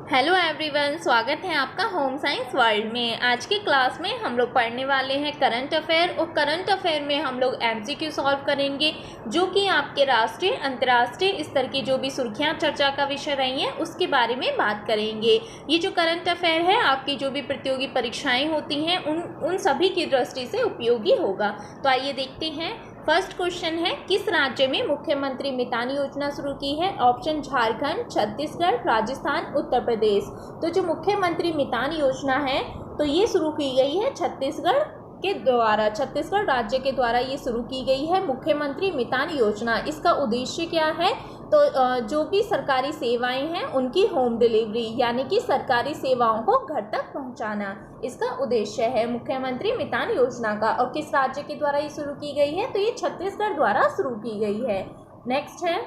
Hello everyone, स्वागत है आपका होम साइंस वर्ल्ड में। आज की क्लास में हम लोग पढ़ने वाले हैं करंट अफेयर और करंट अफेयर में हम लोग एमसीक्यू सॉल्व करेंगे, जो कि आपके राष्ट्रीय अंतर्राष्ट्रीय स्तर की जो भी सुर्खियां चर्चा का विषय रही हैं उसके बारे में बात करेंगे। ये जो करंट अफेयर है आपकी जो भी प्रतियोगी परीक्षाएं होती हैं उन सभी की दृष्टि से उपयोगी होगा। तो आइए देखते हैं। फर्स्ट क्वेश्चन है, किस राज्य में मुख्यमंत्री मितान योजना शुरू की है? ऑप्शन झारखंड, छत्तीसगढ़, राजस्थान, उत्तर प्रदेश। तो जो मुख्यमंत्री मितान योजना है तो ये शुरू की गई है छत्तीसगढ़ के द्वारा, छत्तीसगढ़ राज्य के द्वारा ये शुरू की गई है मुख्यमंत्री मितान योजना। इसका उद्देश्य क्या है? तो जो भी सरकारी सेवाएं हैं उनकी होम डिलीवरी, यानी कि सरकारी सेवाओं को घर तक पहुंचाना, इसका उद्देश्य है मुख्यमंत्री मितान योजना का। और किस राज्य के द्वारा ये शुरू की गई है? तो ये छत्तीसगढ़ द्वारा शुरू की गई है। नेक्स्ट है,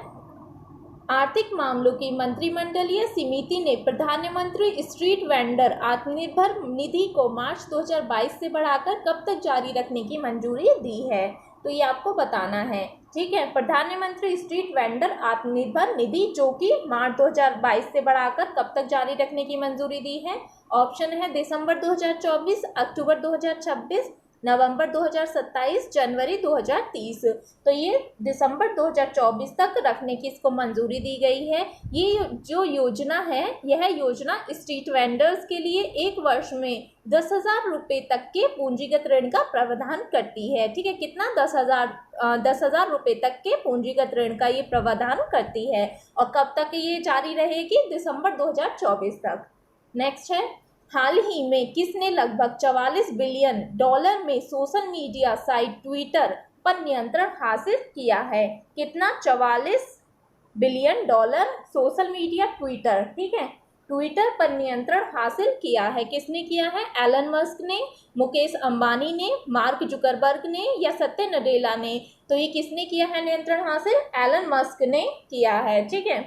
आर्थिक मामलों की मंत्रिमंडलीय समिति ने प्रधानमंत्री स्ट्रीट वेंडर आत्मनिर्भर निधि को मार्च 2022 से बढ़ाकर कब तक जारी रखने की मंजूरी दी है? तो ये आपको बताना है। ठीक है, प्रधानमंत्री स्ट्रीट वेंडर आत्मनिर्भर निधि जो कि मार्च 2022 से बढ़ाकर कब तक जारी रखने की मंजूरी दी है? ऑप्शन है दिसंबर 2024, अक्टूबर 2026, नवंबर 2027, जनवरी 2030। तो ये दिसंबर 2024 तक रखने की इसको मंजूरी दी गई है। ये जो योजना है, यह योजना स्ट्रीट वेंडर्स के लिए एक वर्ष में 10,000 रुपये तक के पूंजीगत ऋण का प्रावधान करती है। ठीक है, कितना? 10,000 रुपये तक के पूंजीगत ऋण का ये प्रावधान करती है। और कब तक ये जारी रहेगी? दिसंबर 2024 तक। नेक्स्ट है, हाल ही में किसने लगभग 44 बिलियन डॉलर में सोशल मीडिया साइट ट्विटर पर नियंत्रण हासिल किया है? कितना? 44 billion dollar social media Twitter, ठीक है, ट्विटर पर नियंत्रण हासिल किया है। किसने किया है? एलन मस्क ने, मुकेश अंबानी ने, मार्क जुकरबर्ग ने या सत्य नडेला ने? तो ये किसने किया है नियंत्रण हासिल? एलन मस्क ने किया है। ठीक है।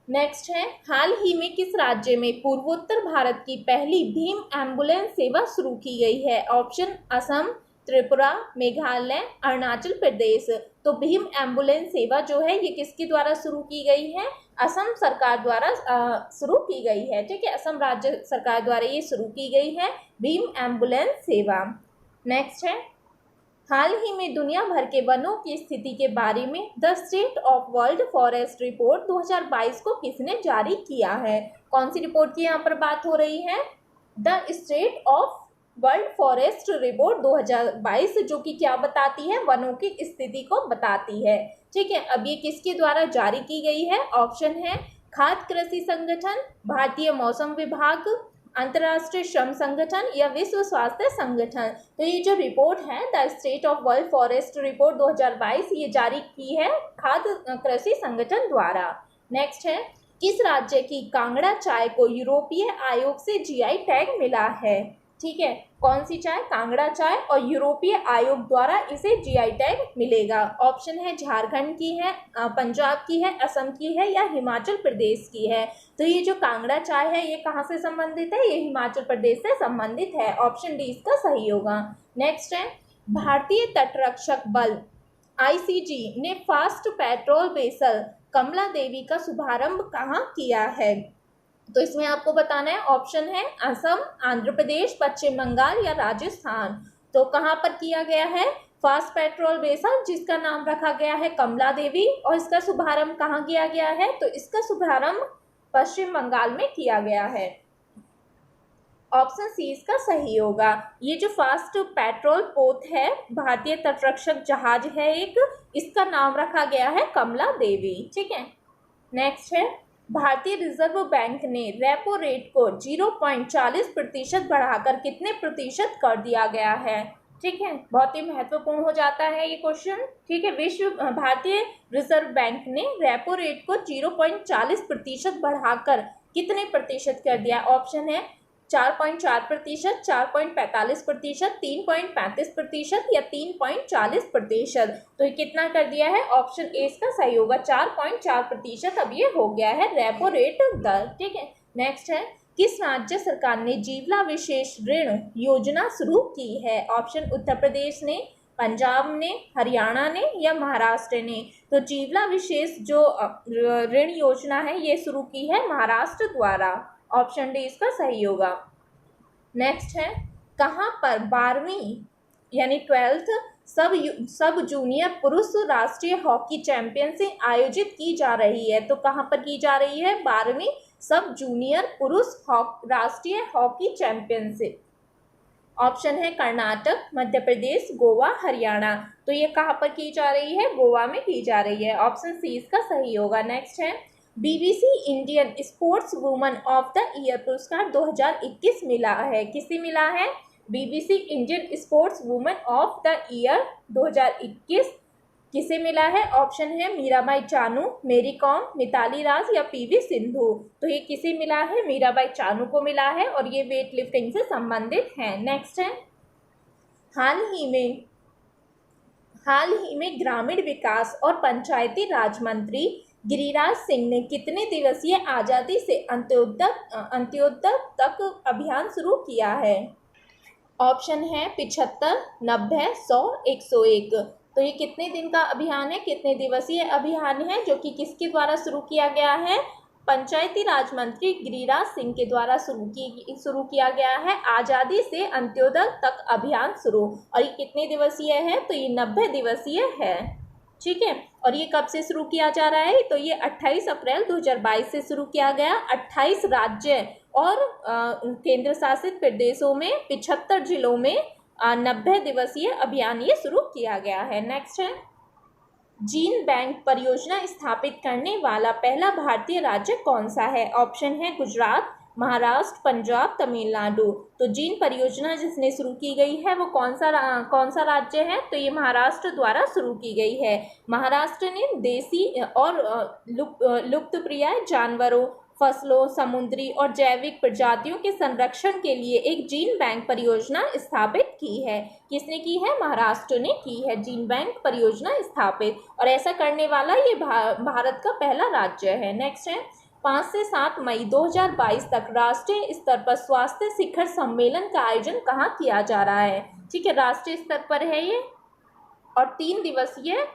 नेक्स्ट है, हाल ही में किस राज्य में पूर्वोत्तर भारत की पहली भीम एम्बुलेंस सेवा शुरू की गई है? ऑप्शन असम, त्रिपुरा, मेघालय, अरुणाचल प्रदेश। तो भीम एम्बुलेंस सेवा जो है ये किसके द्वारा शुरू की गई है? असम सरकार द्वारा शुरू की गई है। ठीक है, असम राज्य सरकार द्वारा ये शुरू की गई है भीम एम्बुलेंस सेवा। नेक्स्ट है, हाल ही में दुनिया भर के वनों की स्थिति के बारे में the state of world forest report 2022 को किसने जारी किया है? कौन सी रिपोर्ट की यहाँ पर बात हो रही है? The state of world forest report 2022, जो कि क्या बताती है? वनों की स्थिति को बताती है। ठीक है, अब ये किसके द्वारा जारी की गई है? ऑप्शन है खाद्य कृषि संगठन, भारतीय मौसम विभाग, अंतर्राष्ट्रीय श्रम संगठन या विश्व स्वास्थ्य संगठन। तो ये जो रिपोर्ट है the state of world forest report 2022, ये जारी की है खाद्य कृषि संगठन द्वारा। नेक्स्ट है, किस राज्य की कांगड़ा चाय को यूरोपीय आयोग से जीआई टैग मिला है? ठीक है, कौन सी चाय? कांगड़ा चाय, और यूरोपीय आयोग द्वारा इसे जीआई टैग मिलेगा। ऑप्शन है झारखंड की है, पंजाब की है, असम की है या हिमाचल प्रदेश की है? तो ये जो कांगड़ा चाय है ये कहाँ से संबंधित है? ये हिमाचल प्रदेश से संबंधित है। ऑप्शन डी इसका सही होगा। नेक्स्ट है, भारतीय तटरक्षक बल आईसीजी ने फास्ट पेट्रोल वेसल कमला देवी का शुभारंभ कहाँ किया है? तो इसमें आपको बताना है, ऑप्शन है असम, आंध्र प्रदेश, पश्चिम बंगाल या राजस्थान। तो कहाँ पर किया गया है फास्ट पेट्रोल वेसल, जिसका नाम रखा गया है कमला देवी, और इसका शुभारंभ कहाँ किया गया है? तो इसका शुभारंभ पश्चिम बंगाल में किया गया है। ऑप्शन सी इसका सही होगा। ये जो फास्ट पेट्रोल पोत है, भारतीय तटरक्षक जहाज है एक, इसका नाम रखा गया है कमला देवी। ठीक है। नेक्स्ट है, भारतीय रिजर्व बैंक ने रेपो रेट को 0.40% बढ़ाकर कितने प्रतिशत कर दिया गया है? ठीक है, बहुत ही महत्वपूर्ण हो जाता है ये क्वेश्चन। ठीक है, भारतीय रिजर्व बैंक ने रेपो रेट को 0.40% बढ़ाकर कितने प्रतिशत कर दिया? ऑप्शन है 4.4%, 4.45%, 3.35% या 3.40%। तो ये कितना कर दिया है? ऑप्शन ए इसका सही होगा, 4.4% अब ये हो गया है रेपो रेट दर। ठीक है। नेक्स्ट है, किस राज्य सरकार ने जीवला विशेष ऋण योजना शुरू की है? ऑप्शन उत्तर प्रदेश ने, पंजाब ने, हरियाणा ने या महाराष्ट्र ने? तो जीवला विशेष जो ऋण योजना है ये शुरू की है महाराष्ट्र द्वारा। ऑप्शन डी इसका सही होगा। नेक्स्ट है, कहाँ पर 12वीं यानी 12th सब जूनियर पुरुष राष्ट्रीय हॉकी चैंपियनशिप आयोजित की जा रही है? तो कहाँ पर की जा रही है 12वीं सब जूनियर पुरुष राष्ट्रीय हॉकी चैंपियनशिप? ऑप्शन है कर्नाटक, मध्य प्रदेश, गोवा, हरियाणा। तो ये कहाँ पर की जा रही है? गोवा में की जा रही है। ऑप्शन सी इसका सही होगा। नेक्स्ट है, BBC Indian sports woman of the year पुरस्कार 2021 मिला है? किसे मिला है? BBC Indian sports woman of the year 2021 किसे मिला है? ऑप्शन है मीराबाई चानू, मेरी कॉम, मिताली राज या पीवी सिंधु। तो ये किसे मिला है? मीराबाई चानू को मिला है और ये वेट लिफ्टिंग से संबंधित है। नेक्स्ट है, हाल ही में ग्रामीण विकास और पंचायती राज मंत्री गिरिराज सिंह ने कितने दिवसीय आज़ादी से अंत्योदय तक अभियान शुरू किया है? ऑप्शन है 75, 90, 100, 101। तो ये कितने दिन का अभियान है, कितने दिवसीय अभियान है जो कि किसके द्वारा शुरू किया गया है? पंचायती राज मंत्री गिरिराज सिंह के द्वारा शुरू किया गया है आज़ादी से अंत्योदय तक अभियान शुरू। और ये कितने दिवसीय है? तो ये 90 दिवसीय है। ठीक है, और ये कब से शुरू किया जा रहा है? तो ये 28 अप्रैल 2022 से शुरू किया गया। 28 राज्य और केंद्र शासित प्रदेशों में 75 जिलों में 90 दिवसीय अभियान ये शुरू किया गया है। नेक्स्ट है, जीन बैंक परियोजना स्थापित करने वाला पहला भारतीय राज्य कौन सा है? ऑप्शन है गुजरात, महाराष्ट्र, पंजाब, तमिलनाडु। तो जीन परियोजना जिसने शुरू की गई है वो कौन सा राज्य है? तो ये महाराष्ट्र द्वारा शुरू की गई है। महाराष्ट्र ने देसी और लुप्तप्राय जानवरों, फसलों, समुद्री और जैविक प्रजातियों के संरक्षण के लिए एक जीन बैंक परियोजना स्थापित की है। किसने की है? महाराष्ट्र ने की है जीन बैंक परियोजना स्थापित, और ऐसा करने वाला ये भारत का पहला राज्य है। नेक्स्ट है, 5 से 7 मई 2022 तक राष्ट्रीय स्तर पर स्वास्थ्य शिखर सम्मेलन का आयोजन कहाँ किया जा रहा है? ठीक है, राष्ट्रीय स्तर पर है ये, और 3 दिवसीय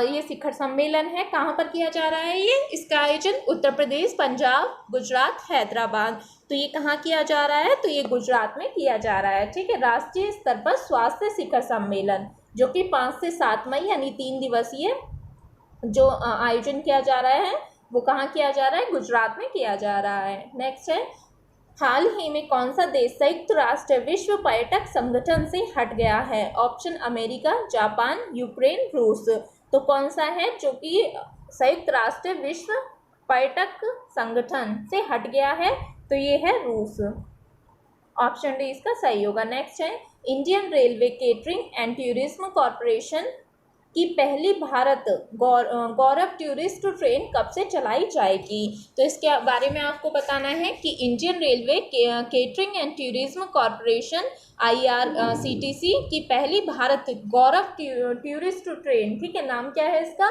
ये शिखर सम्मेलन है। कहाँ पर किया जा रहा है ये? इसका आयोजन उत्तर प्रदेश, पंजाब, गुजरात, हैदराबाद। तो ये कहाँ किया जा रहा है? तो ये गुजरात में किया जा रहा है। ठीक है, राष्ट्रीय स्तर पर स्वास्थ्य शिखर सम्मेलन जो कि 5 से 7 मई यानी 3 दिवसीय जो आयोजन किया जा रहा है वो कहाँ किया जा रहा है? गुजरात में किया जा रहा है। नेक्स्ट है, हाल ही में कौन सा देश संयुक्त राष्ट्र विश्व पर्यटक संगठन से हट गया है? ऑप्शन अमेरिका, जापान, यूक्रेन, रूस। तो कौन सा है जो कि संयुक्त राष्ट्र विश्व पर्यटक संगठन से हट गया है? तो ये है रूस। ऑप्शन डी इसका सही होगा। नेक्स्ट है, Indian railway catering and tourism corporation की पहली भारत गौरव टूरिस्ट ट्रेन कब से चलाई जाएगी? तो इसके बारे में आपको बताना है कि Indian railway catering and tourism corporation IRCTC की पहली भारत गौरव टूरिस्ट ट्रेन, ठीक है, नाम क्या है इसका?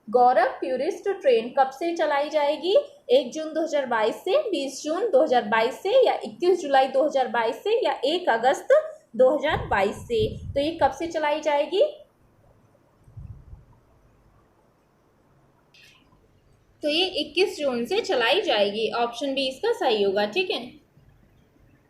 गौरव टूरिस्ट ट्रेन कब से चलाई जाएगी? 1 जून 2022 से, 20 जून 2022 से, या 21 जुलाई 2022 से, या 1 अगस्त 2022 से? तो ये कब से चलाई जाएगी? तो ये 21 जून से चलाई जाएगी। ऑप्शन बी इसका सही होगा। ठीक है,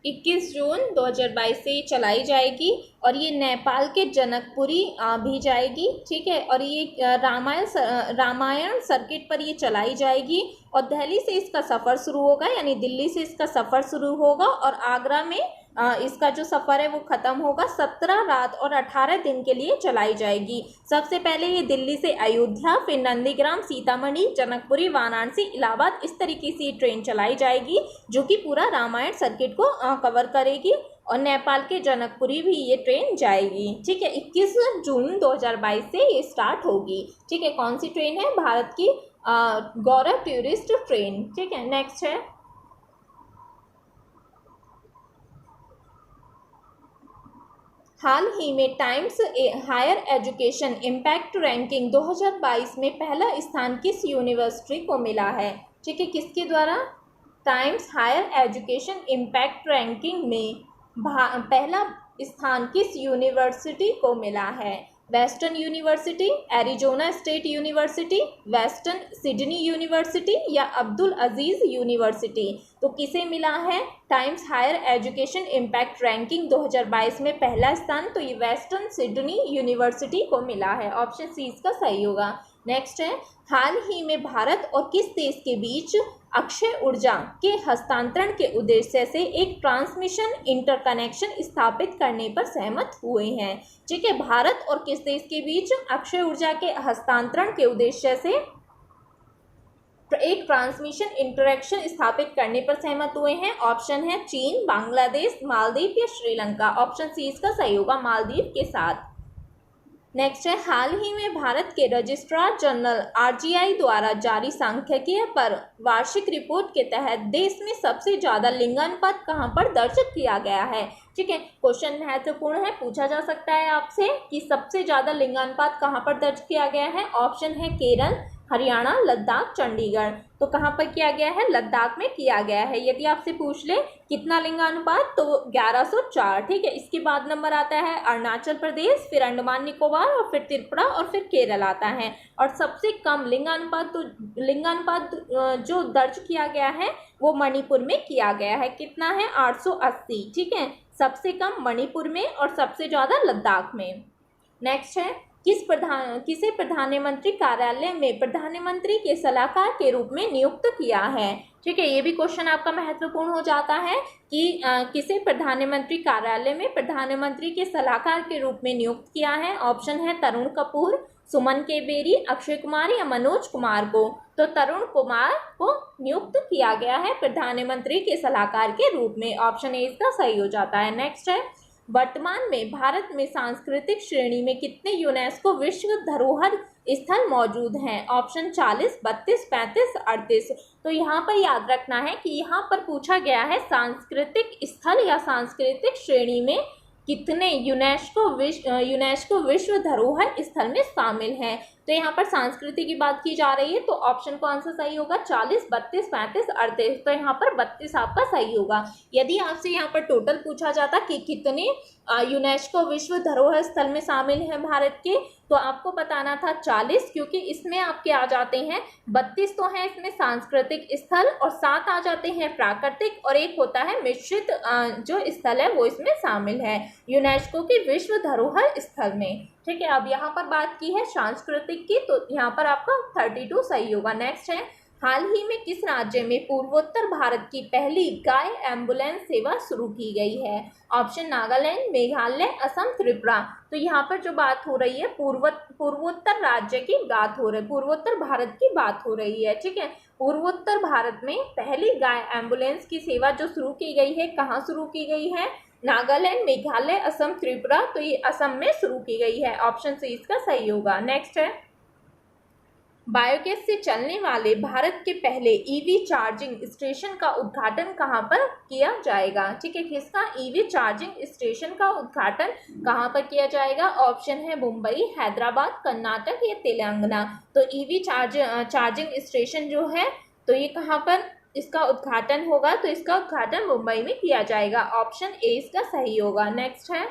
21 जून 2022 से ये चलाई जाएगी, और ये नेपाल के जनकपुरी भी जाएगी। ठीक है, और ये रामायण सर्किट पर ये चलाई जाएगी, और दिल्ली से इसका सफ़र शुरू होगा, यानी दिल्ली से इसका सफ़र शुरू होगा, और आगरा में इसका जो सफ़र है वो ख़त्म होगा। 17 रात और 18 दिन के लिए चलाई जाएगी। सबसे पहले ये दिल्ली से अयोध्या, फिर नंदीग्राम, सीतामढ़ी, जनकपुरी, वाराणसी, इलाहाबाद, इस तरीके से ये ट्रेन चलाई जाएगी जो कि पूरा रामायण सर्किट को कवर करेगी, और नेपाल के जनकपुरी भी ये ट्रेन जाएगी। ठीक है, 21 जून 2022 से ये स्टार्ट होगी। ठीक है, कौन सी ट्रेन है? भारत की गौरव टूरिस्ट ट्रेन। ठीक है, नेक्स्ट है, हाल ही में Times Higher Education Impact Ranking 2022 में पहला स्थान किस यूनिवर्सिटी को मिला है? ठीक है, किसके द्वारा? Times Higher Education Impact Ranking में पहला स्थान किस यूनिवर्सिटी को मिला है? Western University, Arizona State University, Western Sydney University या अब्दुल अजीज यूनिवर्सिटी? तो किसे मिला है? Times Higher Education Impact Ranking 2022 में पहला स्थान तो ये वेस्टर्न सिडनी यूनिवर्सिटी को मिला है। ऑप्शन सी इसका सही होगा। नेक्स्ट है, हाल ही में भारत और किस देश के बीच अक्षय ऊर्जा के हस्तांतरण के उद्देश्य से एक ट्रांसमिशन इंटरकनेक्शन स्थापित करने पर सहमत हुए हैं? ठीक है, भारत और किस देश के बीच अक्षय ऊर्जा के हस्तांतरण के उद्देश्य से एक ट्रांसमिशन इंटरेक्शन स्थापित करने पर सहमत हुए हैं? ऑप्शन है चीन, बांग्लादेश, मालदीव या श्रीलंका। ऑप्शन सी इसका सही होगा, मालदीव के साथ। नेक्स्ट है, हाल ही में भारत के रजिस्ट्रार जनरल आरजीआई द्वारा जारी सांख्यिकीय पर वार्षिक रिपोर्ट के तहत देश में सबसे ज़्यादा लिंगानुपात कहाँ पर दर्ज किया गया है? ठीक है, क्वेश्चन महत्वपूर्ण है, पूछा जा सकता है आपसे कि सबसे ज़्यादा लिंगानुपात कहाँ पर दर्ज किया गया है। ऑप्शन है केरल, हरियाणा, लद्दाख, चंडीगढ़। तो कहाँ पर किया गया है? लद्दाख में किया गया है। यदि आपसे पूछ ले कितना लिंगानुपात, तो 1104। ठीक है, इसके बाद नंबर आता है अरुणाचल प्रदेश, फिर अंडमान निकोबार और फिर त्रिपुरा और फिर केरल आता है। और सबसे कम लिंगानुपात जो दर्ज किया गया है वो मणिपुर में किया गया है। कितना है? 880। ठीक है, सबसे कम मणिपुर में और सबसे ज़्यादा लद्दाख में। नेक्स्ट है, किसे प्रधानमंत्री कार्यालय में प्रधानमंत्री के सलाहकार के रूप में नियुक्त किया है? ठीक है, ये भी क्वेश्चन आपका महत्वपूर्ण हो जाता है कि किसे प्रधानमंत्री कार्यालय में प्रधानमंत्री के सलाहकार के रूप में नियुक्त किया है? ऑप्शन है तरुण कपूर, सुमन केबेरी, अक्षय कुमार या मनोज कुमार को। तो तरुण कुमार को नियुक्त किया गया है प्रधानमंत्री के सलाहकार के रूप में। ऑप्शन ए इसका सही हो जाता है। नेक्स्ट है, वर्तमान में भारत में सांस्कृतिक श्रेणी में कितने यूनेस्को विश्व धरोहर स्थल मौजूद हैं? ऑप्शन 40, 32, 35, 38। तो यहाँ पर याद रखना है कि यहाँ पर पूछा गया है सांस्कृतिक स्थल या सांस्कृतिक श्रेणी में कितने यूनेस्को विश्व धरोहर स्थल में शामिल हैं। तो यहाँ पर संस्कृति की बात की जा रही है, तो ऑप्शन कौन सा सही होगा? 40, 32, 35, 38। तो यहाँ पर 32 आपका सही होगा। यदि आपसे यहाँ पर टोटल पूछा जाता कि कितने यूनेस्को विश्व धरोहर स्थल में शामिल हैं भारत के, तो आपको बताना था 40, क्योंकि इसमें आपके आ जाते हैं 32 तो हैं इसमें सांस्कृतिक स्थल और 7 आ जाते हैं प्राकृतिक और एक होता है मिश्रित जो स्थल है वो इसमें शामिल है यूनेस्को के विश्व धरोहर स्थल में। ठीक है, अब यहाँ पर बात की है सांस्कृतिक की, तो यहाँ पर आपका 32 सही होगा। नेक्स्ट है, हाल ही में किस राज्य में पूर्वोत्तर भारत की पहली गाय एम्बुलेंस सेवा शुरू की गई है? ऑप्शन नागालैंड, मेघालय, असम, त्रिपुरा। तो यहाँ पर जो बात हो रही है पूर्वोत्तर राज्य की बात हो रही है, पूर्वोत्तर भारत की बात हो रही है। ठीक है, पूर्वोत्तर भारत में पहली गाय एम्बुलेंस की सेवा जो शुरू की गई है, कहाँ शुरू की गई है? नागालैंड, मेघालय, असम, त्रिपुरा। तो ये असम में शुरू की गई है। ऑप्शन सी इसका सही होगा। नेक्स्ट है, बायोगैस से चलने वाले भारत के पहले ईवी चार्जिंग स्टेशन का उद्घाटन कहां पर किया जाएगा? ठीक है, किसका ईवी चार्जिंग स्टेशन का उद्घाटन कहां पर किया जाएगा? ऑप्शन है मुंबई, हैदराबाद, कर्नाटक या तेलंगाना। तो ईवी चार्जिंग स्टेशन जो है तो ये कहां पर इसका उद्घाटन होगा? तो इसका उद्घाटन मुंबई में किया जाएगा। ऑप्शन ए इसका सही होगा। नेक्स्ट है,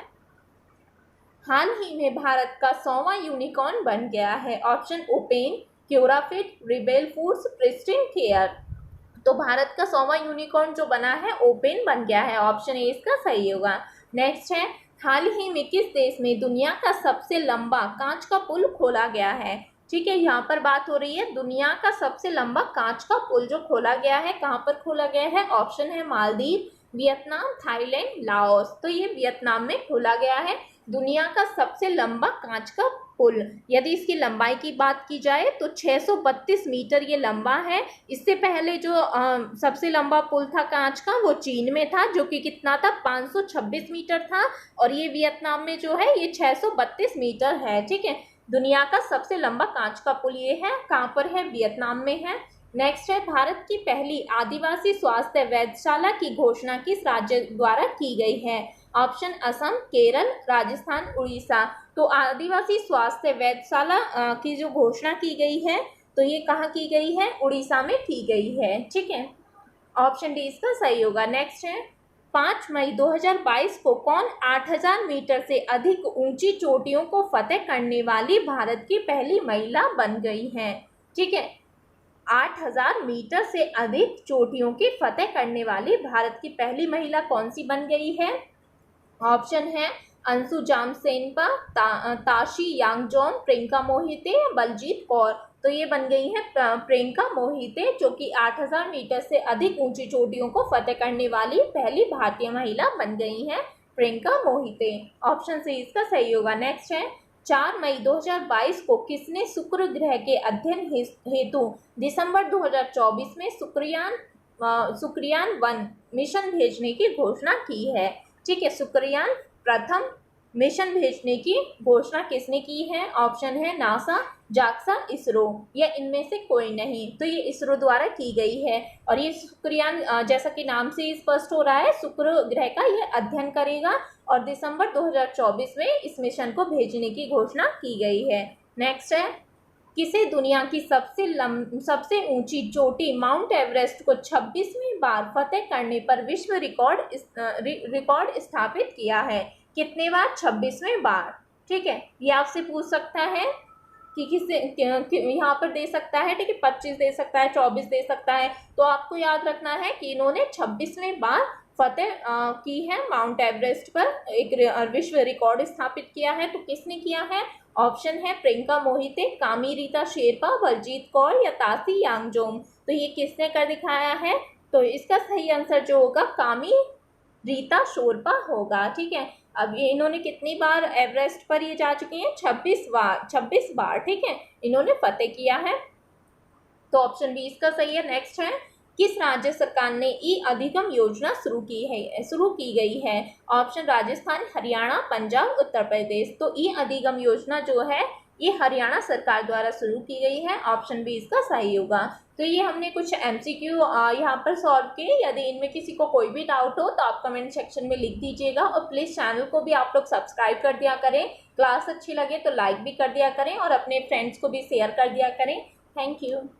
हाल ही में भारत का 100वां यूनिकॉर्न बन गया है। Option Open, Curefit, Rebel Foods, Pristyn Care. तो भारत का 100वां यूनिकॉर्न जो बना है ओपेन बन गया है। ऑप्शन ए इसका सही होगा। नेक्स्ट है, हाल ही में किस देश में दुनिया का सबसे लंबा कांच का पुल खोला गया है? ठीक है, यहाँ पर बात हो रही है दुनिया का सबसे लंबा कांच का पुल जो खोला गया है, कहाँ पर खोला गया है? ऑप्शन है मालदीव, वियतनाम, थाईलैंड, लाओस। तो ये वियतनाम में खोला गया है दुनिया का सबसे लंबा कांच का पुल। यदि इसकी लंबाई की बात की जाए तो 632 मीटर ये लंबा है। इससे पहले जो सबसे लंबा पुल था कांच का वो चीन में था, जो कि कितना था? 526 मीटर था। और ये वियतनाम में जो है ये 632 मीटर है। ठीक है, दुनिया का सबसे लंबा कांच का पुल ये है। कहाँ पर है? वियतनाम में है। नेक्स्ट है, भारत की पहली आदिवासी स्वास्थ्य वेधशाला की घोषणा किस राज्य द्वारा की गई है? ऑप्शन असम, केरल, राजस्थान, उड़ीसा। तो आदिवासी स्वास्थ्य वेधशाला की जो घोषणा की गई है तो ये कहाँ की गई है? उड़ीसा में की गई है। ठीक है, ऑप्शन डी इसका सही होगा। नेक्स्ट है, 5 मई 2022 को कौन 8000 मीटर से अधिक ऊंची चोटियों को फतेह करने वाली भारत की पहली महिला बन गई हैं? ठीक है, 8000 मीटर से अधिक चोटियों की फतेह करने वाली भारत की पहली महिला कौन सी बन गई है? ऑप्शन है अंशु जामसेनपा, ताशी यांगजोन, प्रियंका मोहिते या बलजीत कौर। तो ये बन गई है प्रियंका मोहिते, जो कि 8000 मीटर से अधिक ऊंची चोटियों को फतेह करने वाली पहली भारतीय महिला बन गई हैं प्रियंका मोहिते। ऑप्शन सी इसका सही होगा। नेक्स्ट है 4 मई 2022 को किसने शुक्र ग्रह के अध्ययन हेतु दिसंबर 2024 में शुक्रयान 1 मिशन भेजने की घोषणा की है? ठीक है, शुक्रयान प्रथम मिशन भेजने की घोषणा किसने की है? ऑप्शन है नासा, जाक्सा, इसरो या इनमें से कोई नहीं। तो ये इसरो द्वारा की गई है और ये शुक्रयान जैसा कि नाम से स्पष्ट हो रहा है, शुक्र ग्रह का ये अध्ययन करेगा और दिसंबर 2024 में इस मिशन को भेजने की घोषणा की गई है। नेक्स्ट है किसे दुनिया की सबसे ऊंची चोटी माउंट एवरेस्ट को 26वीं बार फतेह करने पर विश्व रिकॉर्ड स्थापित किया है? कितने बार? 26वें बार। ठीक है, ये आपसे पूछ सकता है कि यहाँ पर दे सकता है, ठीक है, 25 दे सकता है, 24 दे सकता है। तो आपको याद रखना है कि इन्होंने 26वें बार फतेह की है माउंट एवरेस्ट पर, एक विश्व रिकॉर्ड स्थापित किया है। तो किसने किया है? ऑप्शन है प्रियंका मोहिते, कामी रीता शेरपा, बलजीत कौर या ताशी यांगजोम। तो ये किसने कर दिखाया है? तो इसका सही आंसर जो होगा कामी रीता शेरपा होगा। ठीक है, अब ये इन्होंने कितनी बार एवरेस्ट पर ये जा चुकी हैं? 26 बार। ठीक है, इन्होंने फतेह किया है। तो ऑप्शन बी इसका सही है। नेक्स्ट है किस राज्य सरकार ने ई अधिगम योजना शुरू की गई है? ऑप्शन राजस्थान, हरियाणा, पंजाब, उत्तर प्रदेश। तो ई अधिगम योजना जो है ये हरियाणा सरकार द्वारा शुरू की गई है। ऑप्शन बी इसका सही होगा। तो ये हमने कुछ MCQ यहाँ पर सॉल्व किए। यदि इनमें किसी को कोई भी डाउट हो तो आप कमेंट सेक्शन में लिख दीजिएगा और प्लीज़ चैनल को भी आप लोग सब्सक्राइब कर दिया करें। क्लास अच्छी लगे तो लाइक भी कर दिया करें और अपने फ्रेंड्स को भी शेयर कर दिया करें। Thank you.